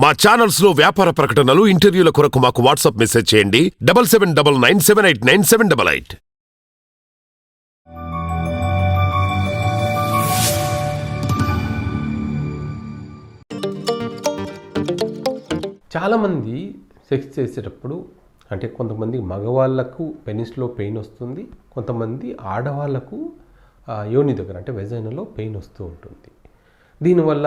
మా ఛానల్స్ లో వ్యాపార ప్రకటనలు ఇంటర్వ్యూల కొరకు మాకు వాట్సాప్ మెసేజ్ చేయండి 7799978978. చాలామంది సెక్స్ చేసేటప్పుడు అంటే కొంతమంది మగవాళ్ళకు పెనిస్లో పెయిన్ వస్తుంది, కొంతమంది ఆడవాళ్ళకు యోని దగ్గర అంటే వెజైనాలో పెయిన్ వస్తూ ఉంటుంది. దీనివల్ల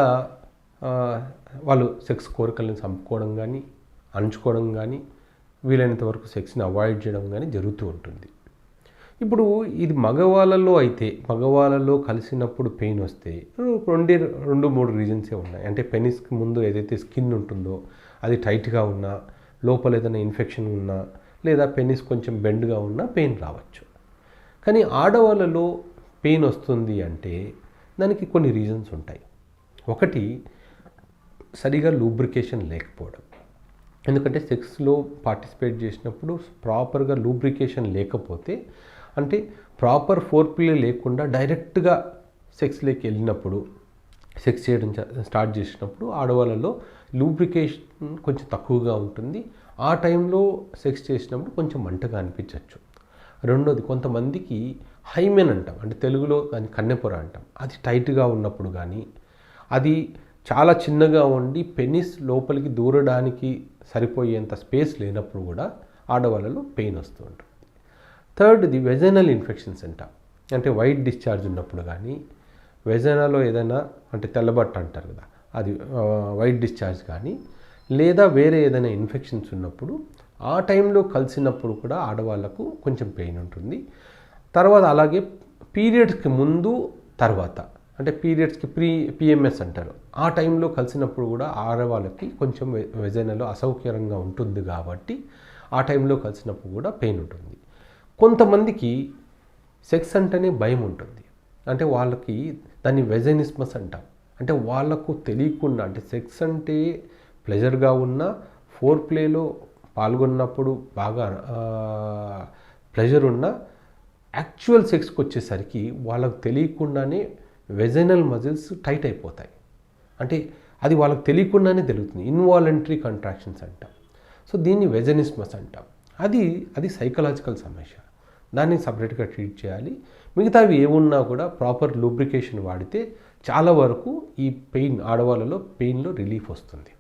వాళ్ళు సెక్స్ కోరికలను చంపుకోవడం కానీ, అణుచుకోవడం కానీ, వీలైనంత వరకు సెక్స్ని అవాయిడ్ చేయడం కానీ జరుగుతూ ఉంటుంది. ఇప్పుడు ఇది మగవాళ్ళలో అయితే మగవాళ్ళలో కలిసినప్పుడు పెయిన్ వస్తే రెండు మూడు రీజన్సే ఉన్నాయి. అంటే పెనిస్కి ముందు ఏదైతే స్కిన్ ఉంటుందో అది టైట్గా ఉన్నా, లోపల ఏదైనా ఇన్ఫెక్షన్ ఉన్నా, లేదా పెనిస్ కొంచెం బెండ్గా ఉన్నా పెయిన్ రావచ్చు. కానీ ఆడవాళ్ళలో పెయిన్ వస్తుంది అంటే దానికి కొన్ని రీజన్స్ ఉంటాయి. ఒకటి, సరిగా లూబ్రికేషన్ లేకపోవడం. ఎందుకంటే సెక్స్లో పార్టిసిపేట్ చేసినప్పుడు ప్రాపర్గా లూబ్రికేషన్ లేకపోతే, అంటే ప్రాపర్ ఫోర్ప్లే లేకుండా డైరెక్ట్గా సెక్స్లోకి వెళ్ళినప్పుడు, సెక్స్ చేయడం స్టార్ట్ చేసినప్పుడు ఆడవాళ్ళలో లూబ్రికేషన్ కొంచెం తక్కువగా ఉంటుంది. ఆ టైంలో సెక్స్ చేసినప్పుడు కొంచెం మంటగా అనిపించవచ్చు. రెండోది, కొంతమందికి హైమెన్ అంటాం, అంటే తెలుగులో దాన్ని కన్నెపొర అంటాం, అది టైట్గా ఉన్నప్పుడు కానీ, అది చాలా చిన్నగా ఉండి పెనిస్ లోపలికి దూరడానికి సరిపోయేంత స్పేస్ లేనప్పుడు కూడా ఆడవాళ్ళలో పెయిన్ వస్తూ ఉంటుంది. థర్డ్ది, వెజైనల్ ఇన్ఫెక్షన్స్ అంటాం, అంటే వైట్ డిశ్చార్జ్ ఉన్నప్పుడు కానీ, వెజైనాలో ఏదైనా అంటే తెల్లబట్ట అంటారు కదా, అది వైట్ డిశ్చార్జ్ కానీ, లేదా వేరే ఏదైనా ఇన్ఫెక్షన్స్ ఉన్నప్పుడు ఆ టైంలో కలిసినప్పుడు కూడా ఆడవాళ్ళకు కొంచెం పెయిన్ ఉంటుంది. తర్వాత అలాగే పీరియడ్స్కి ముందు తర్వాత, అంటే పీరియడ్స్కి పిఎంఎస్ అంటారు, ఆ టైంలో కలిసినప్పుడు కూడా ఆడవాళ్ళకి కొంచెం వెజైనాలో అసౌకర్యంగా ఉంటుంది కాబట్టి ఆ టైంలో కలిసినప్పుడు కూడా పెయిన్ ఉంటుంది. కొంతమందికి సెక్స్ అంటేనే భయం ఉంటుంది, అంటే వాళ్ళకి దాన్ని వెజైనిస్మస్ అంటాం, అంటే వాళ్ళకు తెలియకుండా, అంటే సెక్స్ అంటే ప్లెజర్గా ఉన్న ఫోర్ ప్లేలో పాల్గొన్నప్పుడు బాగా ప్లెజర్ ఉన్న యాక్చువల్ సెక్స్కి వచ్చేసరికి వాళ్ళకు తెలియకుండానే వెజైనల్ మజిల్స్ టైట్ అయిపోతాయి. అంటే అది వాళ్ళకి తెలియకుండానే తెలుగుతుంది, ఇన్వాలంటరీ కంట్రాక్షన్స్ అంటాం. సో దీన్ని వెజనిస్మస్ అంటాం. అది సైకలాజికల్ సమస్య, దాన్ని సపరేట్గా ట్రీట్ చేయాలి. మిగతావి ఏమున్నా కూడా ప్రాపర్ లూబ్రికేషన్ వాడితే చాలా వరకు ఈ పెయిన్, ఆడవాళ్ళలో పెయిన్లో రిలీఫ్ వస్తుంది.